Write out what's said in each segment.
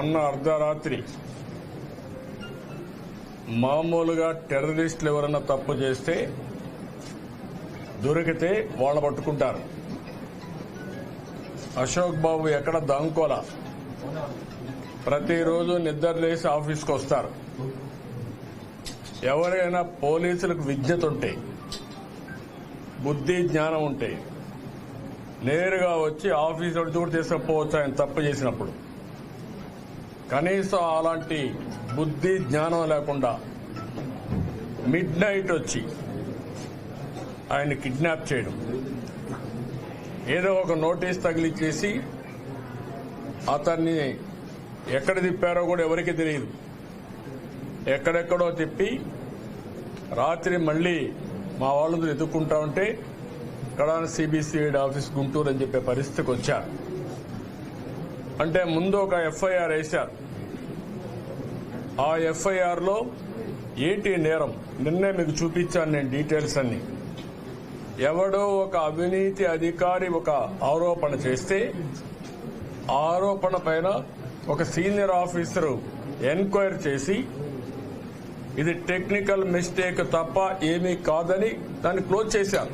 మొన్న అర్ధరాత్రి మామూలుగా టెర్రరిస్టులు ఎవరన్నా తప్పు చేస్తే దొరికితే వాళ్ళు పట్టుకుంటారు. అశోక్ బాబు ఎక్కడ దాంకోలా, ప్రతిరోజు నిద్ర లేసి ఆఫీస్కి వస్తారు. ఎవరైనా పోలీసులకు విజ్ఞత ఉంటే, బుద్ధి జ్ఞానం ఉంటే నేరుగా వచ్చి ఆఫీస్ కూడా తీసుకుపోవచ్చు ఆయన తప్పు చేసినప్పుడు. కనీసం అలాంటి బుద్ధి జ్ఞానం లేకుండా మిడ్ నైట్ వచ్చి ఆయన కిడ్నాప్ చేయడం, ఏదో ఒక నోటీస్ తగిలిచ్చేసి అతన్ని ఎక్కడ తిప్పారో కూడా ఎవరికి తెలియదు. ఎక్కడెక్కడో తిప్పి రాత్రి మళ్లీ మా వాళ్ళందరూ ఎదుర్కొంటా ఉంటే కడాన సిబిసిఐడి ఆఫీస్ గుంటూరు అని చెప్పే పరిస్థితికి వచ్చారు. అంటే ముందు ఒక ఎఫ్ఐఆర్ వేశారు. ఆ ఎఫ్ఐఆర్ లో ఏంటి నేరం నిన్నే మీకు చూపించాను నేను డీటెయిల్స్ అన్ని. ఎవడో ఒక అవినీతి అధికారి ఒక ఆరోపణ చేస్తే ఆ ఆరోపణ పైన ఒక సీనియర్ ఆఫీసర్ ఎంక్వైరీ చేసి ఇది టెక్నికల్ మిస్టేక్ తప్ప ఏమీ కాదని దాన్ని క్లోజ్ చేశారు.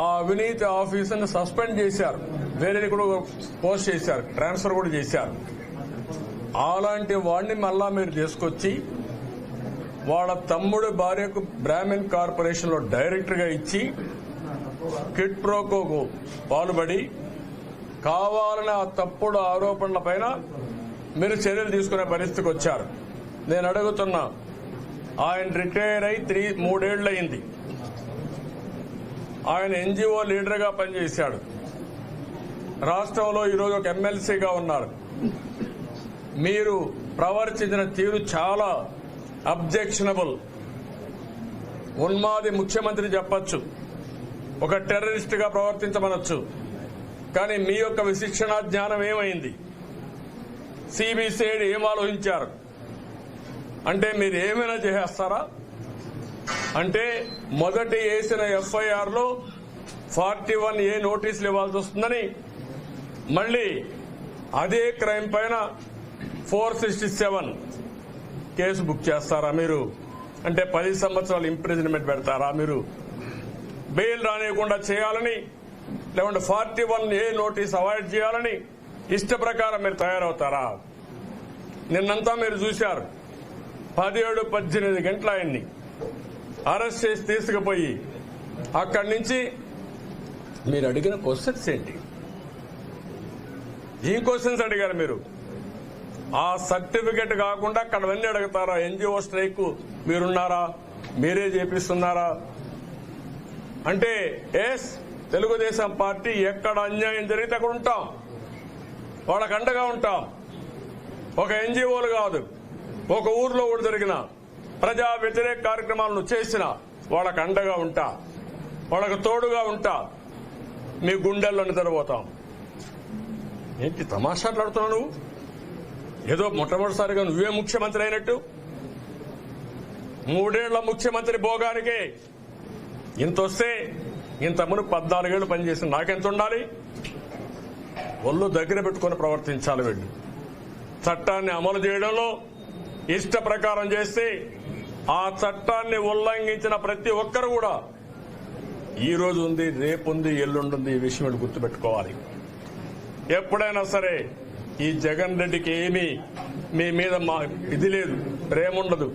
ఆ అవినీతి ఆఫీసర్ని సస్పెండ్ చేశారు, వేరే కూడా పోస్ట్ చేశారు, ట్రాన్స్ఫర్ కూడా చేశారు. అలాంటి వాడిని మళ్ళా మీరు తీసుకొచ్చి వాళ్ళ తమ్ముడు భార్యకు బ్రాహ్మణ్ కార్పొరేషన్ లో డైరెక్టర్ గా ఇచ్చి కిట్ ప్రోకోకు పాల్పడి కావాలని ఆ తప్పుడు ఆరోపణల పైన మీరు చర్యలు తీసుకునే పరిస్థితికి వచ్చారు. నేను అడుగుతున్నా, ఆయన రిటైర్ అయి 3 ఏళ్లు అయింది. ఆయన ఎన్జిఓ లీడర్ గా పనిచేశాడు. రాష్ట్రంలో ఈరోజు ఒక ఎమ్మెల్సీగా ఉన్నారు. మీరు ప్రవర్తించిన తీరు చాలా అబ్జెక్షనబుల్. ఉన్మాది ముఖ్యమంత్రి చెప్పొచ్చు, ఒక టెర్రరిస్ట్ గా ప్రవర్తించమనొచ్చు, కానీ మీ యొక్క విశిక్షణ జ్ఞానం ఏమైంది? సిబిసిఐడి ఏం ఆలోచించారు? అంటే మీరు ఏమైనా చేసేస్తారా? అంటే మొదటి వేసిన ఎఫ్ఐఆర్ లో 41A నోటీసులు ఇవ్వాల్సి వస్తుందని మళ్లీ అదే క్రైమ్ పైన 467 కేసు బుక్ చేస్తారా మీరు? అంటే 10 సంవత్సరాలు ఇంప్రిజన్మెంట్ పెడతారా మీరు? బెయిల్ రానియకుండా చేయాలని, లేకుంటే 41A నోటీస్ అవాయిడ్ చేయాలని ఇష్ట ప్రకారం మీరు తయారవుతారా? నిన్నంతా మీరు చూశారు. 17-18 గంటల ఆయన్ని అరెస్ట్ చేసి తీసుకుపోయి అక్కడి నుంచి మీరు అడిగిన క్వశ్చన్స్ ఏంటి? ఈ క్వశ్చన్స్ అడిగారు మీరు. ఆ సర్టిఫికెట్ కాకుండా అక్కడవన్నీ అడుగుతారా? ఎన్జిఓ స్ట్రైక్ మీరున్నారా? మీరే చేపిస్తున్నారా? అంటే తెలుగుదేశం పార్టీ ఎక్కడ అన్యాయం జరిగితే అక్కడ ఉంటాం, వాళ్ళకు అండగా ఉంటాం. ఒక ఎన్జిఓలు కాదు, ఒక ఊర్లో కూడా జరిగిన ప్రజా వ్యతిరేక కార్యక్రమాలను చేసిన వాళ్ళకు అండగా ఉంటా, వాళ్ళకు తోడుగా ఉంటా. మీ గుండెల్లో నిద్రపోతాం. ఏంటి తమాషాట్లాడుతున్నావు నువ్వు? ఏదో మొట్టమొదటిసారిగా నువ్వే ముఖ్యమంత్రి అయినట్టు. 3 ఏళ్ల ముఖ్యమంత్రి భోగానికి ఇంత వస్తే ఇంత మును 14 ఏళ్లు పనిచేసిన నాకెంత ఉండాలి? ఒళ్ళు దగ్గర పెట్టుకుని ప్రవర్తించాలి. వీళ్ళు చట్టాన్ని అమలు చేయడంలో ఇష్ట ప్రకారం చేస్తే ఆ చట్టాన్ని ఉల్లంఘించిన ప్రతి ఒక్కరు కూడా ఈ రోజు ఉంది, రేపుంది, ఎల్లుంటుంది. ఈ విషయం వీళ్ళు గుర్తుపెట్టుకోవాలి. ఎప్పుడైనా సరే ఈ జగన్ రెడ్డికి ఏమీ మీ మీద ఇది లేదు, ప్రేమ ఉండదు.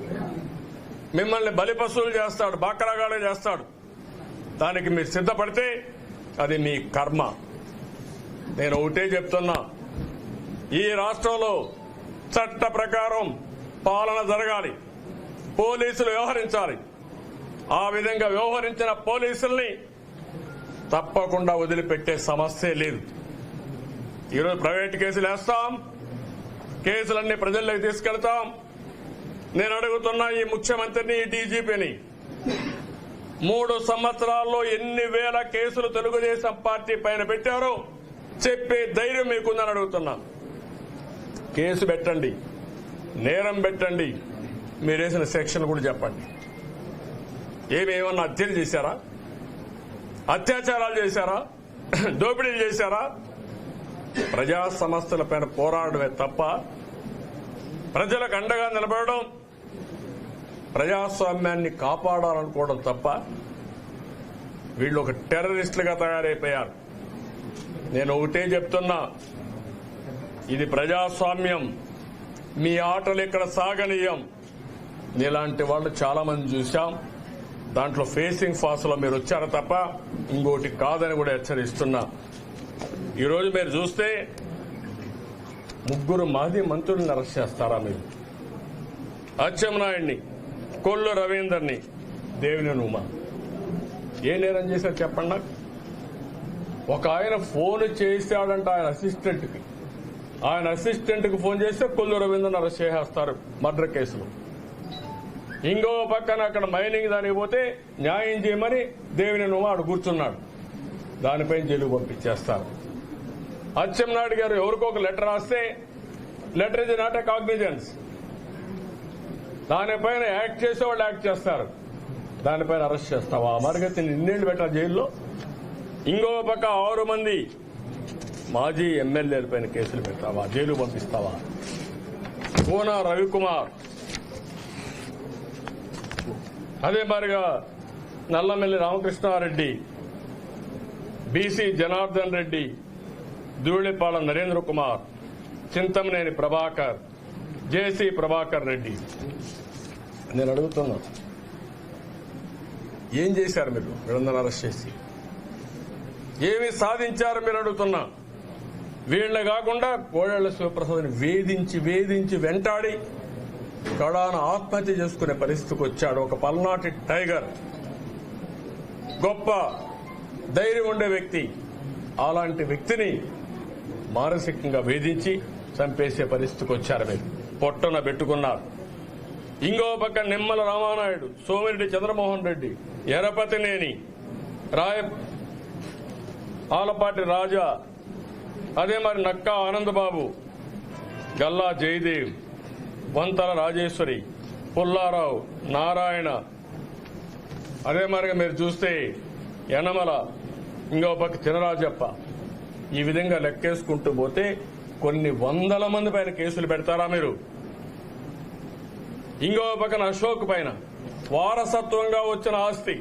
మిమ్మల్ని బలిపశువులు చేస్తాడు, బాకరాగాడే చేస్తాడు. దానికి మీరు సిద్ధపడితే అది మీ కర్మ. నేను ఒకటే చెప్తున్నా, ఈ రాష్ట్రంలో చట్ట ప్రకారం పాలన జరగాలి, పోలీసులు వ్యవహరించాలి. ఆ విధంగా వ్యవహరించిన పోలీసుల్ని తప్పకుండా వదిలిపెట్టే సమస్యే లేదు. ఈరోజు ప్రైవేట్ కేసులు వేస్తాం, కేసులన్నీ ప్రజల్లోకి తీసుకెళ్తాం. నేను అడుగుతున్నా ఈ ముఖ్యమంత్రిని, ఈ డీజీపీని, 3 సంవత్సరాల్లో ఎన్ని వేల కేసులు తెలుగుదేశం పార్టీ పైన పెట్టారో చెప్పే ధైర్యం మీకుందని అడుగుతున్నా. కేసు పెట్టండి, నేరం పెట్టండి, మీరేసిన సెక్షన్ కూడా చెప్పండి. ఏమేమన్నా హత్యలు చేశారా? అత్యాచారాలు చేశారా? దోపిడీలు చేశారా? ప్రజా సమస్యలపైన పోరాడమే తప్ప ప్రజలకు అండగా నిలబడడం, ప్రజాస్వామ్యాన్ని కాపాడాలనుకోవడం తప్ప వీళ్ళు ఒక టెర్రరిస్టులుగా తయారైపోయారు. నేను ఒకటే చెప్తున్నా, ఇది ప్రజాస్వామ్యం, మీ ఆటలు ఇక్కడ సాగనీయం. నీలాంటి వాళ్ళు చాలా మంది చూశాం. దాంట్లో ఫేసింగ్ ఫాస్ లో మీరు వచ్చారు తప్ప ఇంకోటి కాదని కూడా హెచ్చరిస్తున్నా. ఈరోజు మీరు చూస్తే 3 మాజీ మంత్రులను అరెస్ట్ చేస్తారా మీరు? అచ్చెన్నాయుడిని, కొల్లు రవీందర్ని, దేవినేని ఉమా ఏ నేరం చేశారు చెప్పండి నాకు. ఒక ఆయన ఫోన్ చేశాడంట ఆయన అసిస్టెంట్కి ఫోన్ చేస్తే కొల్లు రవీందర్ని అరెస్ట్ చేసేస్తారు మర్డర్ కేసులో. ఇంకో పక్కన అక్కడ మైనింగ్ దానికి పోతే న్యాయం చేయమని దేవినేని ఉమా ఆడు కూర్చున్నాడు, దానిపై జైలు పంపించేస్తారు. అచ్చెన్నాయుడు గారు ఎవరికో ఒక లెటర్ రాస్తే letter is not a cognizance, దానిపైన యాక్ట్ చేసే వాళ్ళు యాక్ట్ చేస్తారు, దానిపైన అరెస్ట్ చేస్తావా? మరిగతి నిన్నేళ్లు పెట్టాలి జైల్లో. ఇంకో పక్క 6 మంది మాజీ ఎమ్మెల్యేల పైన కేసులు పెడతావా? జైలు పంపిస్తావా? కోన రవికుమార్, అదే మాదిరిగా నల్లమెల్లి రామకృష్ణారెడ్డి, బీసీ జనార్దన్ రెడ్డి, ధూళిపాళ నరేంద్ర కుమార్, చింతమనేని ప్రభాకర్, జేసీ ప్రభాకర్ రెడ్డి. నేను అడుగుతున్నా, ఏం చేశారు మీరు? వీళ్ళందరూ అరెస్ట్ చేసి ఏమి సాధించారు మీరు అడుగుతున్నా. వీళ్ళ కాకుండా కోడెళ్ల శివప్రసాద్ని వేధించి వెంటాడి కడాన ఆత్మహత్య చేసుకునే పరిస్థితికి వచ్చాడు. ఒక పల్నాటి టైగర్, గొప్ప ధైర్యం ఉండే వ్యక్తి. అలాంటి వ్యక్తిని మానసికంగా వేధించి చంపేసే పరిస్థితికి వచ్చారు. మీరు పొట్టన పెట్టుకున్నారు. ఇంకో పక్క నిమ్మల రామానాయుడు, సోమిరెడ్డి చంద్రమోహన్ రెడ్డి, ఎరపతినేని, ఆలపాటి రాజా, అదే మరి నక్కా ఆనందబాబు, గల్లా జయదేవ్, వంతల రాజేశ్వరి, పుల్లారావు, నారాయణ, అదే మరిగా మీరు చూస్తే యనమల, ఇంకో పక్క చినరాజప్ప. ఈ విధంగా లెక్కేసుకుంటూ పోతే కొన్ని 100 మంది పైన కేసులు పెడతారా మీరు? ఇంకో పక్కన అశోక్ పైన వారసత్వంగా వచ్చిన ఆస్తి,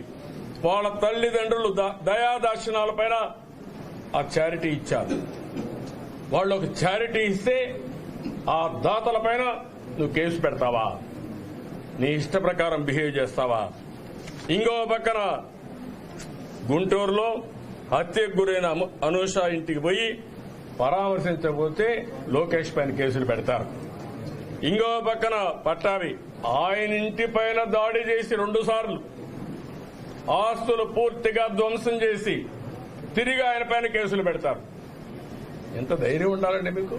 వాళ్ళ తల్లిదండ్రులు దయాదాక్షిణాల పైన ఆ చారిటీ ఇచ్చారు. వాళ్ళు ఒక చారిటీ ఇస్తే ఆ దాతల పైన నువ్వు కేసు పెడతావా? నీ ఇష్ట ప్రకారం బిహేవ్ చేస్తావా? ఇంకో పక్కన గుంటూరులో హత్యకు గురైన అనూష ఇంటికి పోయి పరామర్శించబోతే లోకేష్ పైన కేసులు పెడతారు. ఇంకో పక్కన పట్టాభి, ఆయన ఇంటి పైన దాడి చేసి 2 సార్లు ఆస్తులు పూర్తిగా ధ్వంసం చేసి తిరిగి ఆయన పైన కేసులు పెడతారు. ఎంత ధైర్యం ఉండాలండి మీకు?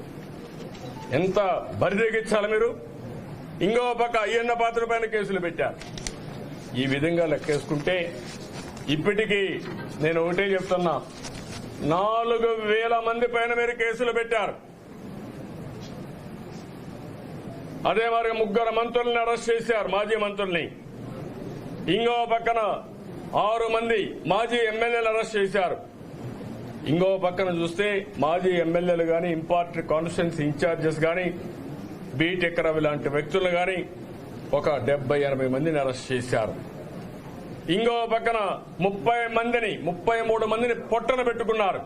ఎంత బరిదెగించాలి మీరు? ఇంకో పక్క అయ్యన్న పాత్ర పైన కేసులు పెట్టారు. ఈ విధంగా లెక్కేసుకుంటే ఇప్పటికీ నేను ఒకటే చెప్తున్నా, 4000 మంది పైన మీరు కేసులు పెట్టారు. అదే మరి 3 మంత్రుల్ని అరెస్ట్ చేశారు, మాజీ మంత్రుల్ని. ఇంకో పక్కన 6 మంది మాజీ ఎమ్మెల్యేలు అరెస్ట్ చేశారు. ఇంకో పక్కన చూస్తే మాజీ ఎమ్మెల్యేలు గాని, ఇంపార్టెంట్ కాన్స్టిట్యున్సీ ఇన్ఛార్జెస్ గాని, బీటెక్ రవి లాంటి వ్యక్తులు గాని ఒక 70-80 మందిని అరెస్ట్ చేశారు. ఇంకో పక్కన 33 మందిని పొట్టన పెట్టుకున్నారు,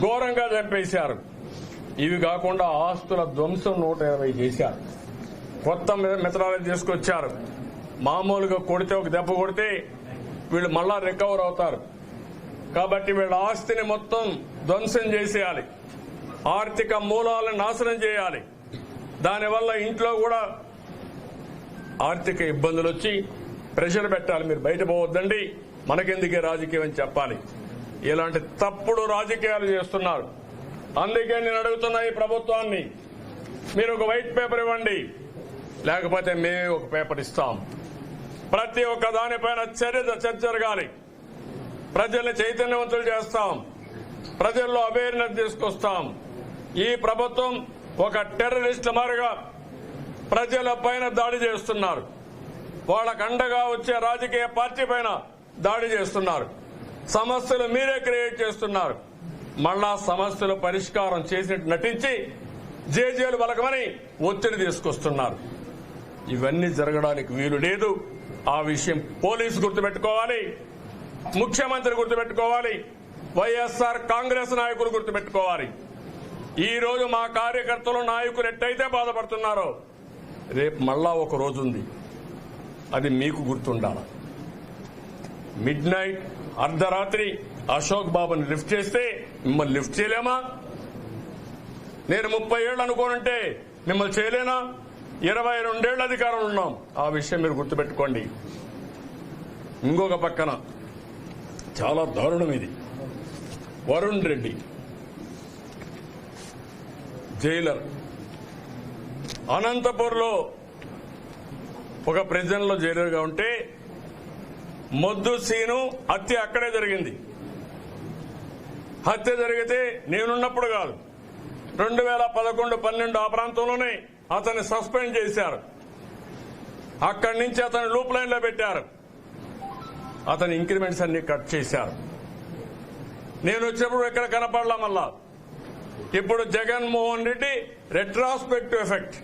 ఘోరంగా చంపేశారు. ఇవి కాకుండా ఆస్తుల ధ్వంసం 120 చేశారు. కొత్త మెథడాలజీ తీసుకొచ్చారు. మామూలుగా కొడితే ఒక దెబ్బ కొడితే వీళ్ళు మళ్ళా రికవర్ అవుతారు. కాబట్టి వీళ్ళ ఆస్తిని మొత్తం ధ్వంసం చేసేయాలి, ఆర్థిక మూలాలను నాశనం చేయాలి. దానివల్ల ఇంట్లో కూడా ఆర్థిక ఇబ్బందులు వచ్చి ప్రెషర్ పెట్టాలి. మీరు బయట పోవద్దండి, మనకెందుకే రాజకీయం అని చెప్పాలి. ఇలాంటి తప్పుడు రాజకీయాలు చేస్తున్నారు. అందుకే నేను అడుగుతున్నా ఈ ప్రభుత్వాన్ని, మీరు ఒక వైట్ పేపర్ ఇవ్వండి, లేకపోతే మేమే ఒక పేపర్ ఇస్తాం. ప్రతి ఒక్క దానిపైన చర్చ జరగాలి. ప్రజల్ని చైతన్యవంతులు చేస్తాం, ప్రజల్లో అవేర్నెస్ తీసుకొస్తాం. ఈ ప్రభుత్వం ఒక టెర్రరిస్ట్ మాదిరిగా ప్రజల పైన దాడి చేస్తున్నారు. వాళ్ళకు అండగా వచ్చే రాజకీయ పార్టీ పైన దాడి చేస్తున్నారు. సమస్యలు మీరే క్రియేట్ చేస్తున్నారు. మళ్ళా సమస్యల పరిష్కారం చేసినట్టు నటించి జేజేలు బలకమని ఒత్తిడి తీసుకొస్తున్నారు. ఇవన్నీ జరగడానికి వీలు లేదు. ఆ విషయం పోలీసు గుర్తుపెట్టుకోవాలి, ముఖ్యమంత్రి గుర్తుపెట్టుకోవాలి, వైఎస్ఆర్ కాంగ్రెస్ నాయకులు గుర్తుపెట్టుకోవాలి. ఈ రోజు మా కార్యకర్తలు నాయకులు ఎట్టయితే బాధపడుతున్నారో రేపు మళ్ళా ఒక రోజు ఉంది, అది మీకు గుర్తుండాలి. మిడ్ నైట్ అర్ధరాత్రి అశోక్ బాబుని లిఫ్ట్ చేస్తే మిమ్మల్ని లిఫ్ట్ చేయలేమా? నేను 30 ఏళ్ళు అనుకోనంటే మిమ్మల్ని చేయలేనా? 22 ఏళ్ల అధికారంలో ఉన్నాం. ఆ విషయం మీరు గుర్తుపెట్టుకోండి. ఇంకొక పక్కన చాలా దారుణం ఇది. వరుణ్ రెడ్డి జైలర్ అనంతపూర్లో ఒక ప్రిజన్లో జైలర్గా ఉంటే మొద్దు సీను హత్య అక్కడే జరిగింది. హత్య జరిగితే నేనున్నప్పుడు కాదు, 2011-12 ఆ ప్రాంతంలోనే అతన్ని సస్పెండ్ చేశారు. అక్కడి నుంచి అతన్ని లూప్ లైన్ లో పెట్టారు. అతని ఇంక్రిమెంట్స్ అన్ని కట్ చేశారు. నేను వచ్చినప్పుడు ఎక్కడ కనపడలా. మళ్ళా ఇప్పుడు జగన్మోహన్ రెడ్డి రెట్రాస్పెక్టివ్ ఎఫెక్ట్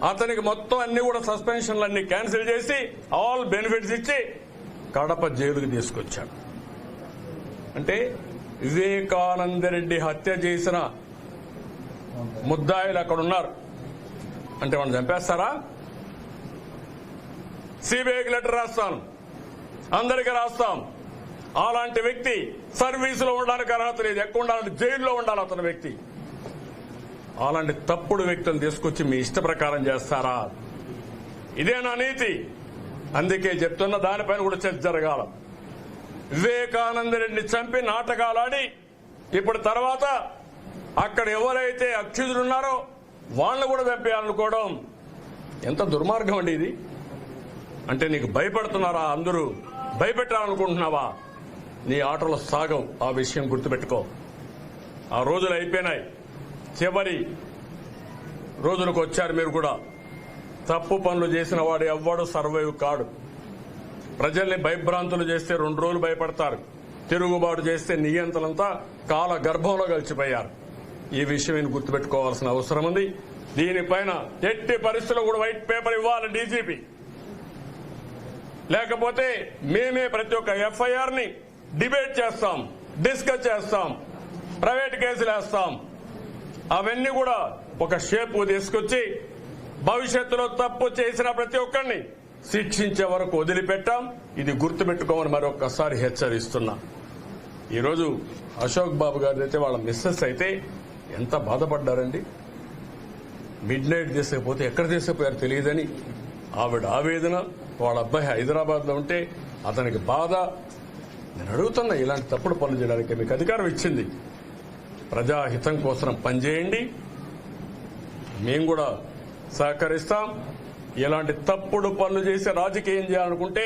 అతనికి మొత్తం అన్ని కూడా సస్పెన్షన్లు అన్ని క్యాన్సిల్ చేసి ఆల్ బెనిఫిట్స్ ఇచ్చి కడప జైలుకి తీసుకొచ్చాడు. అంటే వివేకానందరెడ్డి హత్య చేసిన ముద్దాయిలు అక్కడ ఉన్నారు అంటే వాళ్ళు చంపేస్తారా? సిబిఐకి లెటర్ రాస్తాను, అందరికీ రాస్తాం. అలాంటి వ్యక్తి సర్వీసులో ఉండడానికి అర్హత లేదు. ఎక్కడ ఉండాలంటే జైల్లో ఉండాలి అతని వ్యక్తి. అలాంటి తప్పుడు వ్యక్తులను తీసుకొచ్చి మీ ఇష్ట ప్రకారం చేస్తారా? ఇదే నా నీతి. అందుకే చెప్తున్న దానిపైన కూడా చర్చ జరగాల. వివేకానందరెడ్డిని చంపి నాటకాలాడి ఇప్పుడు తర్వాత అక్కడ ఎవరైతే అక్యూజులున్నారో వాళ్ళని కూడా చంపేయాలనుకోవడం ఎంత దుర్మార్గం అండి ఇది. అంటే నీకు భయపడుతున్నారా? అందరూ భయపెట్టాలనుకుంటున్నావా? నీ ఆటలు సాగవు. ఆ విషయం గుర్తుపెట్టుకో. ఆ రోజులు అయిపోయినాయి. చివరి రోజులకు వచ్చారు మీరు కూడా. తప్పు పనులు చేసిన వాడు ఎవ్వడు సర్వైవ్ కాడు. ప్రజల్ని భయభ్రాంతులు చేస్తే 2 రోజులు భయపడతారు. తిరుగుబాటు చేస్తే నియంత్రణంతా కాల గర్భంలో కలిసిపోయారు. ఈ విషయం గుర్తుపెట్టుకోవాల్సిన అవసరం ఉంది. దీనిపైన ఎట్టి పరిస్థితుల్లో కూడా వైట్ పేపర్ ఇవ్వాలి డీజీపీ. లేకపోతే మేమే ప్రతి ఒక్క ఎఫ్ఐఆర్ ని డిబేట్ చేస్తాం, డిస్కస్ చేస్తాం, ప్రైవేట్ కేసులు వేస్తాం. అవన్నీ కూడా ఒక షేప్ తీసుకొచ్చి భవిష్యత్తులో తప్పు చేసిన ప్రతి ఒక్కరిని శిక్షించే వరకు వదిలిపెట్టాం. ఇది గుర్తుపెట్టుకోమని మరొకసారి హెచ్చరిస్తున్నా. ఈరోజు అశోక్ బాబు గారి అయితే వాళ్ళ మిస్సెస్ అయితే ఎంత బాధపడ్డారండి. మిడ్ నైట్ తీసుకుపోతే ఎక్కడ తీసుకుపోయారు తెలియదని ఆవిడ ఆవేదన. వాళ్ళ అబ్బాయి హైదరాబాద్ లో ఉంటే అతనికి బాధ. నేను అడుగుతున్నా, ఇలాంటి తప్పుడు పనులు చేయడానికి మీకు అధికారం ఇచ్చింది. ప్రజాహితం కోసం పనిచేయండి. మేము కూడా సహకరిస్తాం. ఇలాంటి తప్పుడు పనులు చేసి రాజకీయం చేయాలనుకుంటే,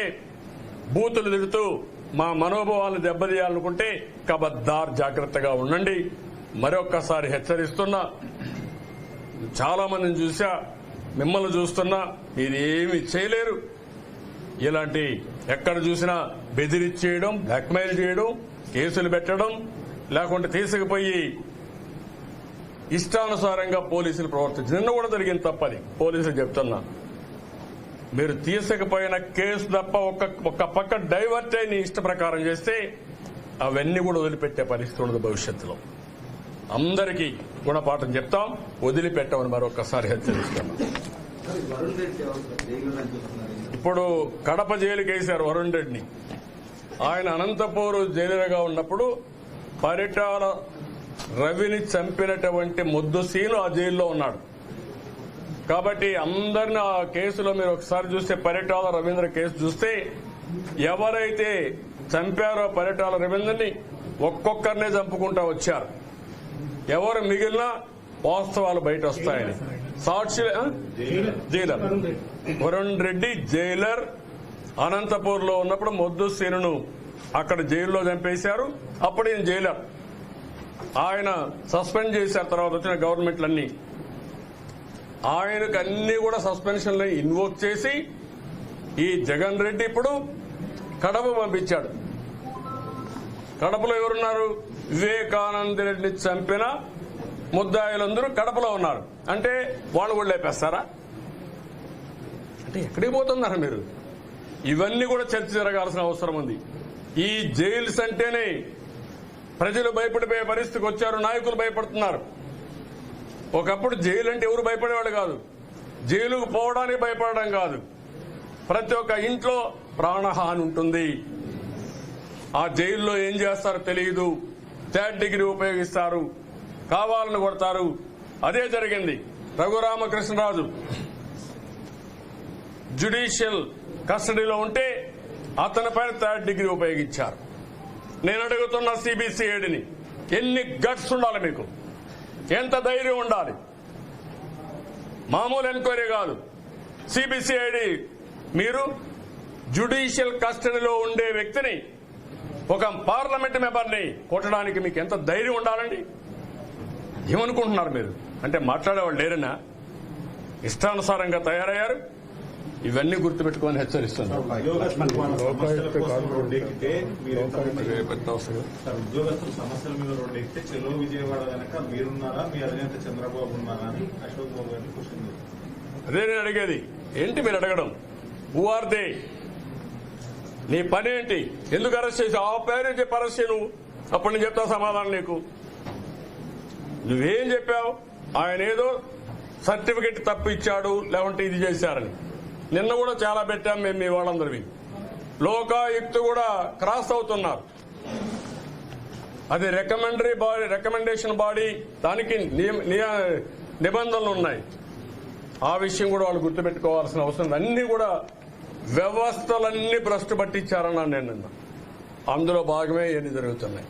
బూతులు తిడుతూ మా మనోభావాలను దెబ్బతీయాలనుకుంటే కబద్దార్ జాగ్రత్తగా ఉండండి. మరొక్కసారి హెచ్చరిస్తున్నా. చాలా మందిని చూసా, మిమ్మల్ని చూస్తున్నా. మీరేమీ చేయలేరు. ఇలాంటి ఎక్కడ చూసినా బెదిరించేయడం, బ్లాక్మెయిల్ చేయడం, కేసులు పెట్టడం, లేకుంటే తీసుకుపోయి ఇష్టానుసారంగా పోలీసులు ప్రవర్తించి నిన్న కూడా జరిగింది తప్పది. పోలీసులు చెప్తున్నా, మీరు తీసుకుపోయిన కేసు తప్ప ఒక్క పక్క డైవర్ట్ అయి నీ ఇష్ట ప్రకారం చేస్తే అవన్నీ కూడా వదిలిపెట్టే పరిస్థితి ఉండదు భవిష్యత్తులో. అందరికీ గుణపాఠం చెప్తాం, వదిలిపెట్టమని మరొకసారి హెచ్చరిస్తున్నాం. ఇప్పుడు కడప జైలుకి వేశారు వరుణ్ రెడ్డిని. ఆయన అనంతపూర్ జైలుగా ఉన్నప్పుడు పరిటాల రవిని చంపినటువంటి ముద్దు సీను ఆ జైల్లో ఉన్నాడు. కాబట్టి అందరిని ఆ కేసులో మీరు ఒకసారి చూస్తే, పరిటాల రవీంద్ర కేసు చూస్తే ఎవరైతే చంపారో పరిటాల రవీంద్రని ఒక్కొక్కరినే చంపుకుంటా వచ్చారు. ఎవరు మిగిలినా వాస్తవాలు బయట వస్తాయని. సాక్షి జైలర్ వరుణ్ రెడ్డి జైలర్ అనంతపూర్ లో ఉన్నప్పుడు మొద్దు సీనును అక్కడ జైల్లో చంపేశారు. అప్పుడు ఈయన జైలర్. ఆయన సస్పెండ్ చేశారు తర్వాత వచ్చిన గవర్నమెంట్లన్నీ. ఆయనకు అన్ని కూడా సస్పెన్షన్లు ఇన్వోక్ చేసి ఈ జగన్ రెడ్డి ఇప్పుడు కడప పంపించాడు. కడపలో ఎవరున్నారు? వివేకానంద రెడ్డిని చంపిన ముద్దాయిలందరూ కడపలో ఉన్నారు. అంటే వాళ్ళు కూడా లేపేస్తారా? అంటే ఎక్కడికి పోతున్నారు మీరు? ఇవన్నీ కూడా చర్చ జరగాల్సిన అవసరం ఉంది. ఈ జైల్స్ అంటేనే ప్రజలు భయపడిపోయే పరిస్థితికి వచ్చారు. నాయకులు భయపడుతున్నారు. ఒకప్పుడు జైలు అంటే ఎవరు భయపడేవాడు కాదు. జైలుకు పోవడానికి భయపడడం కాదు, ప్రతి ఒక్క ఇంట్లో ప్రాణహాని ఉంటుంది. ఆ జైల్లో ఏం చేస్తారో తెలియదు. థర్డ్ డిగ్రీ ఉపయోగిస్తారు, కావాలని కొడతారు. అదే జరిగింది. రఘురామకృష్ణరాజు జ్యుడిషియల్ కస్టడీలో ఉంటే అతనిపైన థర్డ్ డిగ్రీ ఉపయోగించారు. నేను అడుగుతున్న సిబిసిఐడిని, ఎన్ని గట్స్ ఉండాలి మీకు? ఎంత ధైర్యం ఉండాలి? మామూలు ఎంక్వైరీ కాదు. సిబిసిఐడి మీరు జ్యుడిషియల్ కస్టడీలో ఉండే వ్యక్తిని, ఒక పార్లమెంట్ మెంబర్ని కొట్టడానికి మీకు ఎంత ధైర్యం ఉండాలండి? ఏమనుకుంటున్నారు మీరు? అంటే మాట్లాడేవాళ్ళు లేరనా? ఇష్టానుసారంగా తయారయ్యారు. ఇవన్నీ గుర్తుపెట్టుకొని హెచ్చరిస్తున్నారు. ఉద్యోగస్తుల సమస్యల మీద రోడ్డెక్కితే చెలో విజయవాడ కనుక మీరున్నారా, మీ అధినేత చంద్రబాబు ఉన్నారా అని అశోక్ బాబు గారిని క్వశ్చన్ చేశారు. అదే నేను అడిగేది. ఏంటి మీరు అడగడం? Who are they? నీ పని ఏంటి? ఎందుకు అరెస్ట్ చేసావు? ఆ పేరు చెప్పి అరెస్ట్ చేయి నువ్వు. అప్పుడు నేను చెప్తా సమాధానం నీకు. నువ్వేం చెప్పావు? ఆయన ఏదో సర్టిఫికెట్ తప్పు ఇచ్చాడు, లేకుంటే ఇది చేశారని. నిన్న కూడా చాలా పెట్టాం మేము మీ వాళ్ళందరివి. లోకాయుక్త కూడా క్రాస్ అవుతున్నారు. అది రికమెండేషన్ బాడీ, దానికి నిబంధనలు ఉన్నాయి. ఆ విషయం కూడా వాళ్ళు గుర్తుపెట్టుకోవాల్సిన అవసరం ఉంది. అన్ని కూడా వ్యవస్థలన్నీ భ్రష్టు పట్టించారన్నాను నేను నిన్న. అందులో భాగమే ఇవన్నీ జరుగుతున్నాయి.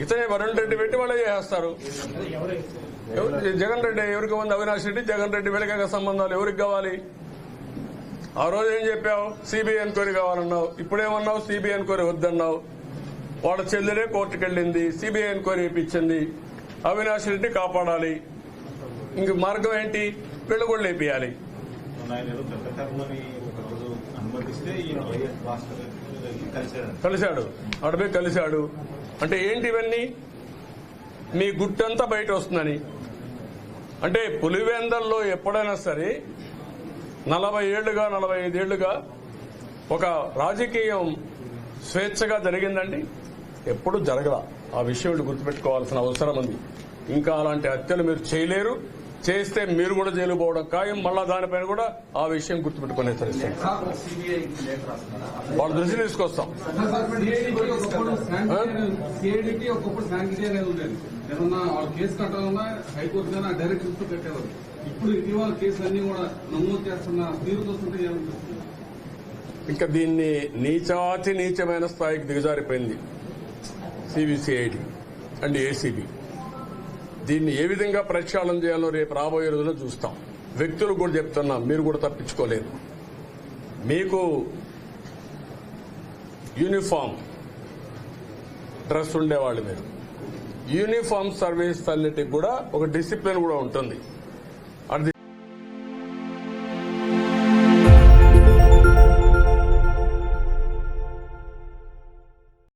ఇతనే వరుణ్ రెడ్డి పెట్టి వాళ్ళే చేస్తారు. జగన్ రెడ్డి ఎవరికి ఉంది? అవినాష్ రెడ్డి, జగన్ రెడ్డి వీళ్ళకి సంబంధాలు ఎవరికి కావాలి? ఆ రోజు ఏం చెప్పావు? సిబిఐ ఎంక్వైరీ కావాలన్నావు. ఇప్పుడేమన్నావు? సిబిఐ ఎంక్వైరీ వద్దన్నావు. వాళ్ళ చెల్లెలే కోర్టుకు వెళ్ళింది, సిబిఐ ఎంక్వైరీ ఇప్పించింది. అవినాష్ రెడ్డి కాపాడాలి. ఇంక మార్గం ఏంటి? వీళ్ళు కూడా లేపియాలి. కలిశాడు, అడవి కలిశాడు. అంటే ఏంటి ఇవన్నీ? మీ గుట్టంతా బయట వస్తుందని. అంటే పులివెందల్లో ఎప్పుడైనా సరే 40 ఏళ్లుగా 45 ఏళ్లుగా ఒక రాజకీయం స్వేచ్ఛగా జరిగిందండి? ఎప్పుడు జరగల. ఆ విషయం గుర్తుపెట్టుకోవాల్సిన అవసరం ఉంది. ఇంకా అలాంటి హత్యలు మీరు చేయలేరు. చేస్తే మీరు కూడా జైలు పోవడం ఖాయం. మళ్ళా దానిపైన కూడా ఆ విషయం గుర్తుపెట్టుకునే సరిస్తాం. వాళ్ళ దృష్టి తీసుకొస్తాం. ఇంకా దీన్ని నీచమైన స్థాయికి దిగజారిపోయింది సిబిసిఐడి అండ్ ఏసీబీ. దీన్ని ఏ విధంగా ప్రక్షాళన చేయాలో రేపు రాబోయే రోజుల్లో చూస్తాం. వ్యక్తులు కూడా చెప్తున్నా, మీరు కూడా తప్పించుకోలేరు. మీకు యూనిఫామ్ డ్రెస్ ఉండేవాళ్ళు మీరు. యూనిఫామ్ సర్వీస్ అన్నిటికి కూడా ఒక డిసిప్లిన్ కూడా ఉంటుంది.